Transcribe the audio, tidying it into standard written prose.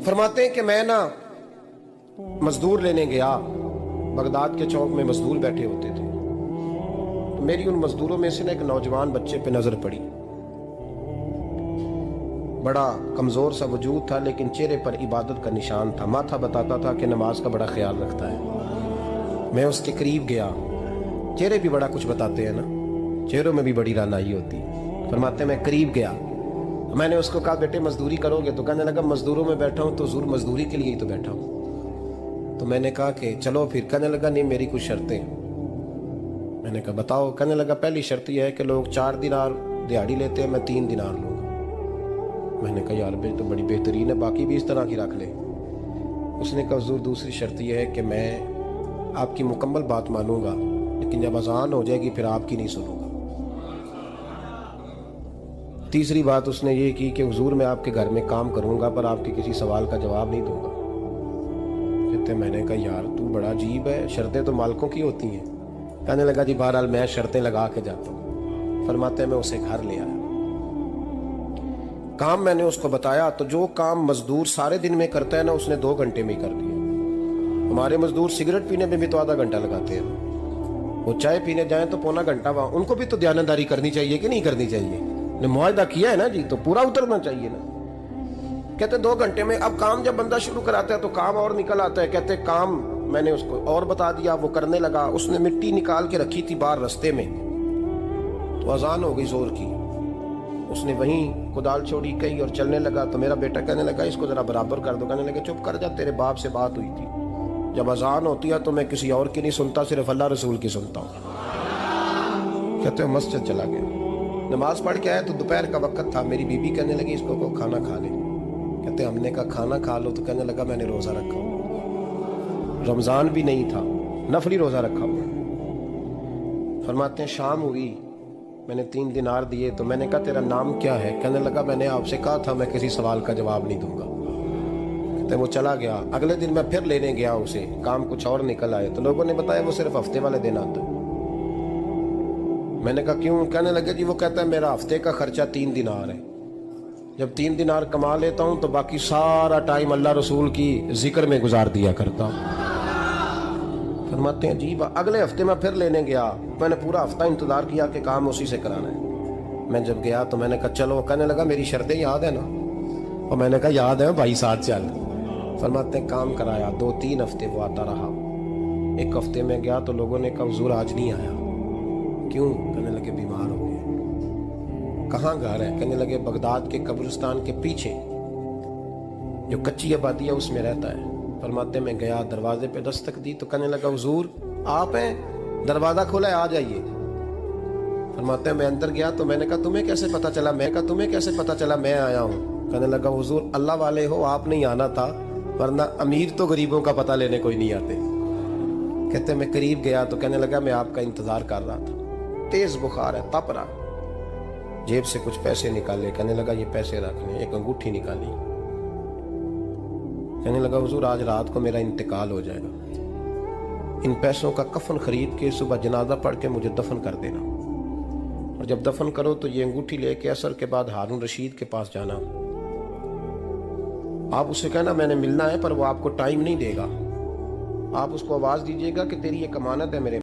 फरमाते हैं कि मैं ना मजदूर लेने गया, बगदाद के चौक में मजदूर बैठे होते थे। तो मेरी उन मजदूरों में से ना एक नौजवान बच्चे पे नजर पड़ी। बड़ा कमजोर सा वजूद था, लेकिन चेहरे पर इबादत का निशान था। माथा बताता था कि नमाज का बड़ा ख्याल रखता है। मैं उसके करीब गया। चेहरे भी बड़ा कुछ बताते हैं ना, चेहरों में भी बड़ी रानाई होती है। फरमाते मैं करीब गया, मैंने उसको कहा बेटे मजदूरी करोगे? तो कहने लगा मजदूरों में बैठा हूँ तो जरूर मजदूरी के लिए ही तो बैठा हूँ। तो मैंने कहा कि चलो फिर। कहने लगा नहीं, मेरी कुछ शर्तें। मैंने कहा बताओ। कहने लगा पहली शर्त यह है कि लोग 4 दिनार दिहाड़ी लेते हैं, मैं 3 दिनार लूँगा। मैंने कहा यार भाई तो बड़ी बेहतरीन है, बाकी भी इस तरह की रख ले। उसने कहा हुजूर दूसरी शर्त यह है कि मैं आपकी मुकम्मल बात मानूंगा, लेकिन जब अजान हो जाएगी फिर आपकी नहीं सुनूंगा। तीसरी बात उसने ये की कि हुजूर मैं आपके घर में काम करूंगा पर आपके किसी सवाल का जवाब नहीं दूंगा। कहते मैंने कहा यार तू बड़ा अजीब है, शर्तें तो मालिकों की होती हैं। कहने लगा जी बहरहाल मैं शर्तें लगा के जाता हूँ। फरमाते मैं उसे घर ले आया। काम मैंने उसको बताया तो जो काम मजदूर सारे दिन में करता है ना, उसने 2 घंटे में ही कर दिया। हमारे मजदूर सिगरेट पीने में भी तो आधा घंटा लगाते हैं, वो चाय पीने जाए तो पौना घंटा। वहां उनको भी तो ध्यानदारी करनी चाहिए कि नहीं करनी चाहिए? ने मुआहदा किया है ना जी, तो पूरा उतरना चाहिए ना। कहते 2 घंटे में। अब काम जब बंदा शुरू कराता है तो काम और निकल आता है। कहते काम मैंने उसको और बता दिया, वो करने लगा। उसने मिट्टी निकाल के रखी थी बाहर रास्ते में, तो अजान हो गई जोर की। उसने वहीं कुदाल छोड़ी कही और चलने लगा। तो मेरा बेटा कहने लगा इसको जरा बराबर कर दो। कहने लगे चुप कर जा, तेरे बाप से बात हुई थी, जब अजान होती है तो मैं किसी और की नहीं सुनता, सिर्फ अल्लाह रसूल की सुनता हूँ। कहते मस्जिद चला गया, नमाज पढ़ के आया तो दोपहर का वक्त था। मेरी बीबी कहने लगी इसको को खाना खा ले। कहते हमने कहा खाना खा लो। तो कहने लगा मैंने रोजा रखा हुआ, रमजान भी नहीं था, नफली रोजा रखा हुआ। फरमाते हैं शाम हुई, मैंने 3 दिनार दिए। तो मैंने कहा तेरा नाम क्या है? कहने लगा मैंने आपसे कहा था मैं किसी सवाल का जवाब नहीं दूंगा। कहते वो चला गया। अगले दिन मैं फिर लेने गया उसे, काम कुछ और निकल आए। तो लोगों ने बताया वो सिर्फ हफ्ते वाले दिन आता है। मैंने कहा क्यों? कहने लगे जी वो कहता है मेरा हफ्ते का खर्चा 3 दिनार है, जब 3 दिनार कमा लेता हूं तो बाकी सारा टाइम अल्लाह रसूल की जिक्र में गुजार दिया करता हूं। फरमाते हैं अजीब। अगले हफ्ते मैं फिर लेने गया, मैंने पूरा हफ्ता इंतजार किया कि काम उसी से कराना है। मैं जब गया तो मैंने कहा चलो। कहने लगा मेरी शर्तें याद है ना? और मैंने कहा याद है भाई, साथ चल। फरमाते हैं काम कराया। 2-3 हफ्ते वो आता रहा। एक हफ्ते में गया तो लोगों ने कहा हुजूर आज नहीं आया। क्यों? कहने लगे बीमार हो गए। कहाँ घर है? कहने लगे बगदाद के कब्रिस्तान के पीछे जो कच्ची आबादी है उसमें रहता है। फरमाते मैं गया, दरवाजे पे दस्तक दी तो कहने लगा हुजूर आप हैं? दरवाजा खोला है, आ जाइए। फरमाते मैं अंदर गया तो मैंने कहा तुम्हें कैसे पता चला? मैं कहा तुम्हें कैसे पता चला मैं आया हूँ? कहने लगा हुजूर अल्लाह वाले हो, आप नहीं आना था, वरना अमीर तो गरीबों का पता लेने कोई नहीं आते। कहते मैं करीब गया तो कहने लगा मैं आपका इंतजार कर रहा था, तेज बुखार है, तप रहा। जेब से कुछ पैसे निकाले। कहने लगा ये पैसे रखने। एक अंगूठी निकाली। कहने लगा हुजूर आज रात को मेरा इंतकाल हो जाएगा, इन पैसों का कफन खरीद के सुबह जनाजा पढ़ के मुझे दफन कर देना, और जब दफन करो तो ये अंगूठी लेके असर के बाद हारून रशीद के पास जाना। आप उससे कहना मैंने मिलना है, पर वो आपको टाइम नहीं देगा। आप उसको आवाज दीजिएगा कि तेरी एक अमानत है मेरे